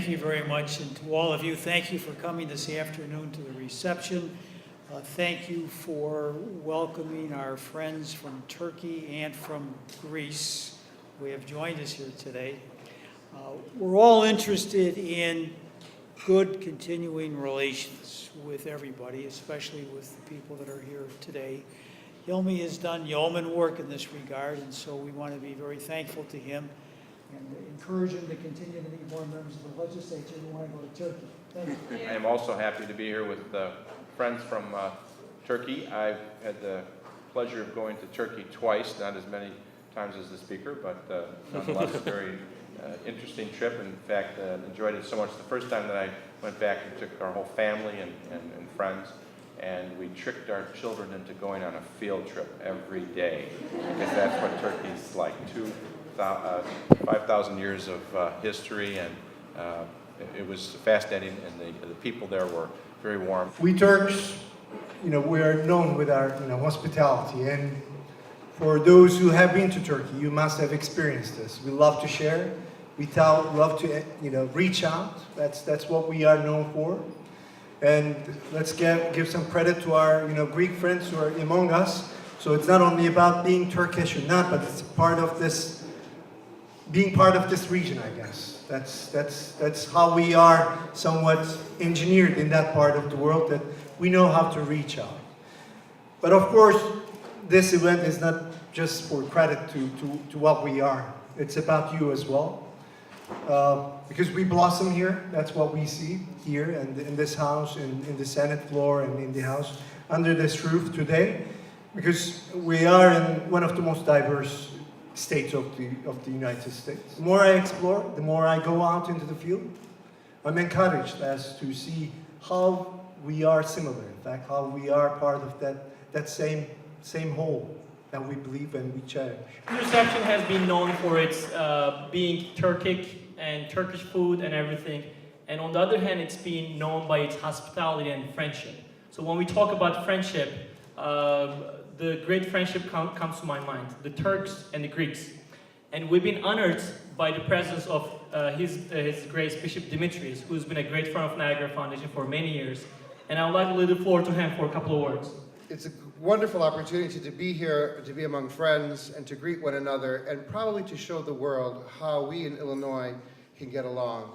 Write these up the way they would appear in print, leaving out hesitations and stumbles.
thank you very much. And to all of you, thank you for coming this afternoon to the reception. Thank you for welcoming our friends from Turkey and from Greece who have joined us here today. We're all interested in good continuing relations with everybody, especially with the people that are here today. Hilmi has done yeoman work in this regard, and so we want to be very thankful to him and encourage him to continue to meet more members of the legislature who want to go to Turkey. Thank you. I am also happy to be here with friends from Turkey. I've had the pleasure of going to Turkey twice, not as many times as the speaker, but nonetheless a very interesting trip. In fact, enjoyed it so much. The first time that I went back, we took our whole family and friends, and we tricked our children into going on a field trip every day, because that's what Turkey's like. 5,000 years of history, and it was fascinating, and the people there were very warm. We Turks, we are known with our hospitality, and for those who have been to Turkey, you must have experienced this. We love to share. We love to reach out. That's what we are known for. And let's give some credit to our Greek friends who are among us. So it's not only about being Turkish or not, but it's part of this. Being part of this region, I guess. That's how we are somewhat engineered in that part of the world, that we know how to reach out. But of course, this event is not just for credit to what we are. It's about you as well. Because we blossom here, that's what we see here and in this house, in the Senate floor and in the House, under this roof today. Because we are in one of the most diverse states of the United States. The more I explore, the more I go out into the field, I'm encouraged as to see how we are similar, in fact, how we are part of that same whole that we believe and we cherish. The reception has been known for its being Turkic and Turkish food and everything, and on the other hand, it's been known by its hospitality and friendship. So when we talk about friendship, the great friendship comes to my mind, the Turks and the Greeks. And we've been honored by the presence of His Grace Bishop Demetrius, who's been a great friend of Niagara Foundation for many years. And I would like to leave the floor to him for a couple of words. It's a wonderful opportunity to be here, to be among friends, and to greet one another, and probably to show the world how we in Illinois can get along.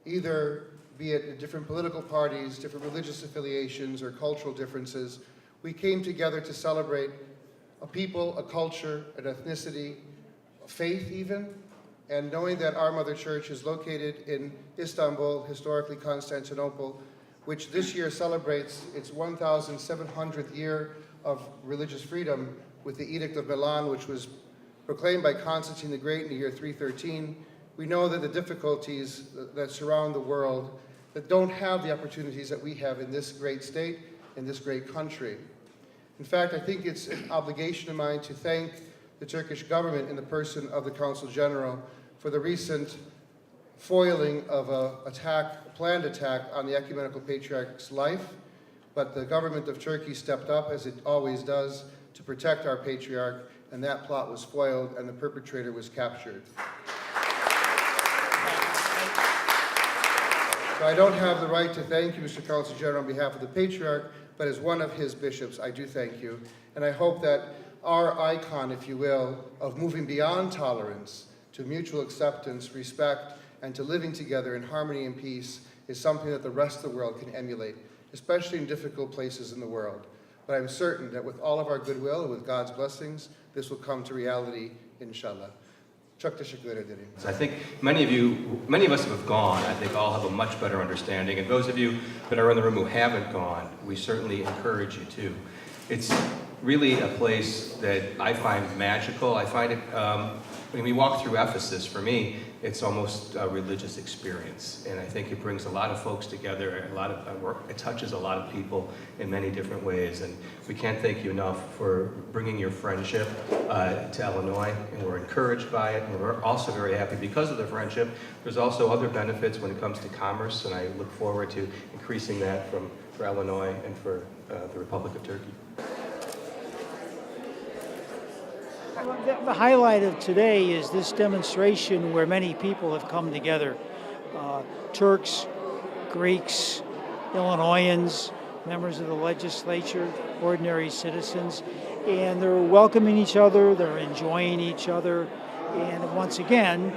Either be it different political parties, different religious affiliations, or cultural differences, we came together to celebrate a people, a culture, an ethnicity, a faith even, and knowing that our Mother Church is located in Istanbul, historically Constantinople, which this year celebrates its 1,700th year of religious freedom with the Edict of Milan, which was proclaimed by Constantine the Great in the year 313. We know that the difficulties that surround the world that don't have the opportunities that we have in this great state, in this great country. In fact, I think it's an obligation of mine to thank the Turkish government in the person of the Consul General for the recent foiling of a planned attack on the Ecumenical Patriarch's life. But the government of Turkey stepped up, as it always does, to protect our patriarch, and that plot was foiled and the perpetrator was captured. So I don't have the right to thank you, Mr. Consul General, on behalf of the Patriarch, but as one of his bishops, I do thank you. And I hope that our icon, if you will, of moving beyond tolerance to mutual acceptance, respect, and to living together in harmony and peace is something that the rest of the world can emulate, especially in difficult places in the world. But I'm certain that with all of our goodwill and with God's blessings, this will come to reality, inshallah. Çok teşekkür ederim. I think many of us have gone. I think all have a much better understanding. And those of you that are in the room who haven't gone, we certainly encourage you to. It's really a place that I find magical. I find it, when we walk through Ephesus, for me, it's almost a religious experience. And I think it brings a lot of folks together, it touches a lot of people in many different ways. And we can't thank you enough for bringing your friendship to Illinois, and we're encouraged by it. And we're also very happy because of the friendship. There's also other benefits when it comes to commerce, and I look forward to increasing that for Illinois and for the Republic of Turkey. The highlight of today is this demonstration where many people have come together. Turks, Greeks, Illinoisans, members of the legislature, ordinary citizens, and they're welcoming each other, they're enjoying each other, and once again,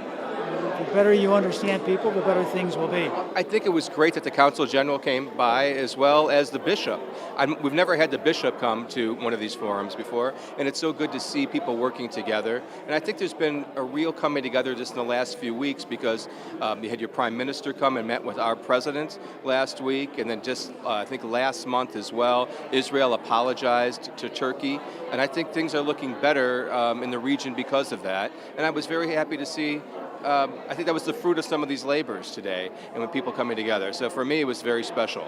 the better you understand people, the better things will be. I think it was great that the Consul General came by as well as the Bishop. We've never had the Bishop come to one of these forums before, and it's so good to see people working together. And I think there's been a real coming together just in the last few weeks because you had your Prime Minister come and met with our President last week, and then just I think last month as well, Israel apologized to Turkey. And I think things are looking better in the region because of that. And I was very happy to see I think that was the fruit of some of these labors today and with people coming together. So for me, it was very special.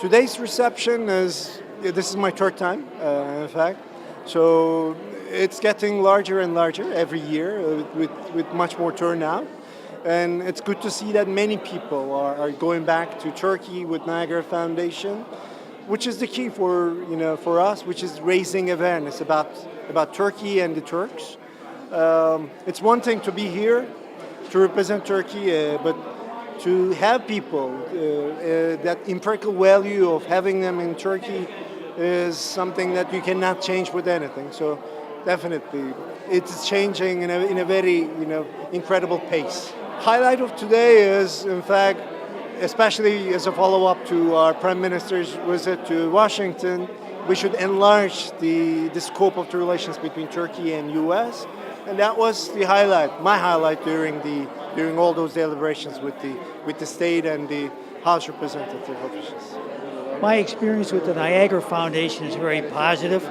Today's reception this is my third time, in fact. So it's getting larger and larger every year with much more turnout. And it's good to see that many people are going back to Turkey with Niagara Foundation, which is the key for us, which is raising awareness about Turkey and the Turks. It's one thing to be here, to represent Turkey, but to have people, that empirical value of having them in Turkey is something that you cannot change with anything. So definitely, it's changing in a very incredible pace. Highlight of today is, in fact, especially as a follow-up to our Prime Minister's visit to Washington, we should enlarge the scope of the relations between Turkey and U.S., and that was the highlight, my highlight during all those deliberations with the state and the House representative officials. My experience with the Niagara Foundation is very positive.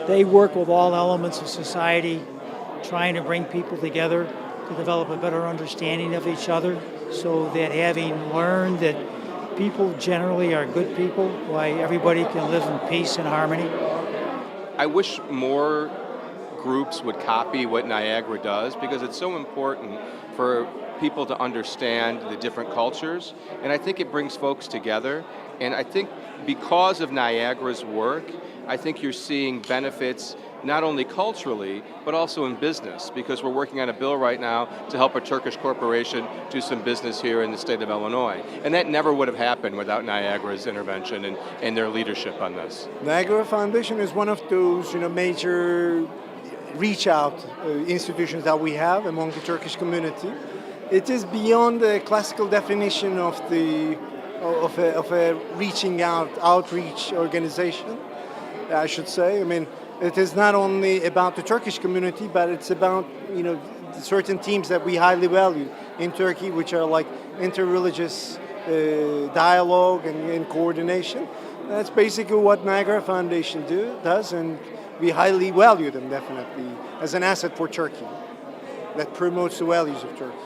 They work with all elements of society, trying to bring people together to develop a better understanding of each other, so that having learned that people generally are good people, why everybody can live in peace and harmony. I wish more groups would copy what Niagara does because it's so important for people to understand the different cultures, and I think it brings folks together. And I think because of Niagara's work, I think you're seeing benefits not only culturally, but also in business, because we're working on a bill right now to help a Turkish corporation do some business here in the state of Illinois. And that never would have happened without Niagara's intervention and their leadership on this. Niagara Foundation is one of those major reach out institutions that we have among the Turkish community. It is beyond the classical definition of a reaching out, outreach organization, I should say. I mean, it is not only about the Turkish community, but it's about certain themes that we highly value in Turkey, which are like interreligious dialogue and coordination. That's basically what Niagara Foundation does, and we highly value them definitely as an asset for Turkey that promotes the values of Turkey.